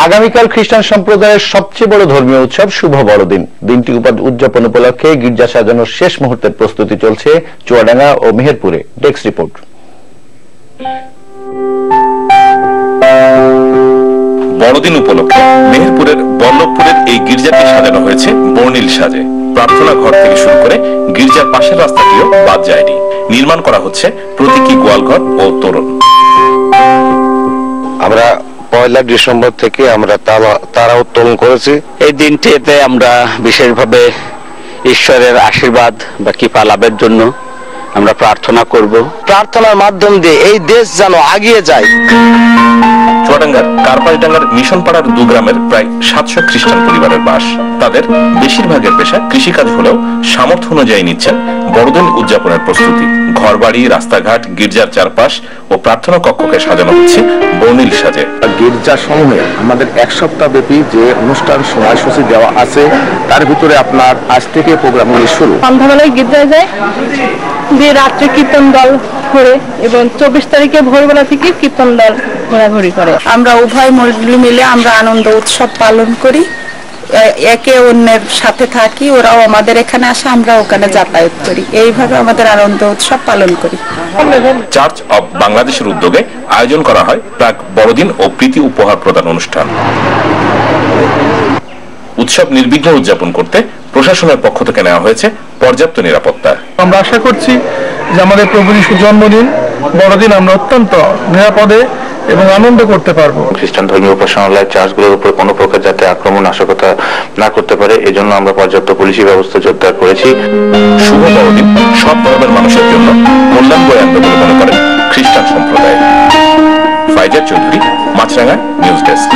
আগামীকাল খ্রিস্টান সম্প্রদায়ের সবচেয়ে বড় ধর্মীয় উৎসব শুভ বড়দিন। দিনটি উদযাপন উপলক্ষে গির্জা সাজানোর শেষ মুহূর্তের প্রস্তুতি চলছে চুয়াডাঙ্গা ও মেহেরপুরে। Desk report. বড়দিন উপলক্ষে মেহেরপুরের বল্লভপুরের এই গির্জাটি সাজানো হয়েছে বর্ণিল সাজে। প্রার্থনা ঘর থেকে শুরু করে গির্জার পাশের রাস্তাটিও বাদ যায়নি। নির্মাণ করা হচ্ছে প্রতীকী গোয়ালঘর ও তোরণ। আমরা 1 ডিসেম্বর থেকে আমরা তারা উত্তোলন করেছি। এই দিনটিতে আমরা বিশেষভাবে ঈশ্বরের আশীর্বাদ বা কৃপা লাভের জন্য আমরা প্রার্থনা করব। প্রার্থনার মাধ্যম দিয়ে এই দেশ যেন এগিয়ে যায়। চুয়াডাঙ্গার কারপাইডাঙ্গার মিশন পাড়ার 2 গ্রামের প্রায় 700 খ্রিস্টান পরিবারের বাস। তাদের বেশিরভাগের পেশা কৃষিকাজ হলেও সামর্থ্য অনুযায়ী নিচ্ছেন বড়দিন উদযাপনের প্রস্তুতি। ঘরবাড়ি, রাস্তাঘাট, গির্জার চারপাশ ও প্রার্থনা কক্ষকে সাজানো হচ্ছে বর্ণিল সাজে। গির্জা সমূহে আমাদের 1 সপ্তাহ ব্যাপী যে অনুষ্ঠান সময়সূচি দেওয়া আছে, তার ভিতরে আপনার আজ থেকে প্রোগ্রামগুলি শুরু। সন্ধ্যাবেলায় গির্জায় যায়, দিয়ে রাত্রে কীর্তন দল ঘোরে এবং 24 তারিখে ভোরবেলা থেকে কীর্তন দল ঘোরাঘুরি করে। আমরা উভয় মণ্ডলী মিলে আমরা আনন্দ উৎসব পালন করি, একে অন্যের সাথে থাকি। ওরাও আমাদের এখানে আসে, আমরা ওখানে যাতায়াত করি। এইভাবে আমাদের আনন্দ উৎসব পালন করি। চার্চ অব বাংলাদেশের উদ্যোগে আয়োজন করা হয় প্রাক বড়দিন ও প্রীতি উপহার প্রদান অনুষ্ঠান। উৎসব নির্বিঘ্নে উদযাপন করতে প্রশাসনের পক্ষ থেকে নেওয়া হয়েছে পর্যাপ্ত নিরাপত্তা। আমরা আশা করছি যে আমাদের প্রভু যিশুর জন্মদিন বড়দিন আমরা অত্যন্ত নিরাপদে এবং আনন্দ করতে পারবো। খ্রিস্টান ধর্মীয় উপাসনালয় চার্চগুলোর উপর কোনো প্রকার যাতে আক্রমণ নাশকতা না করতে পারে, এজন্য আমরা পর্যাপ্ত পুলিশি ব্যবস্থা জোরদার করেছি। শুভ বড়দিন সব ধর্মের মানুষের জন্য কল্যাণ বয়ে আনবে বলে মনে করেন খ্রিস্টান সম্প্রদায়। ফাইজার চৌধুরী, মাছরাঙ্গা নিউজ ডেস্ক।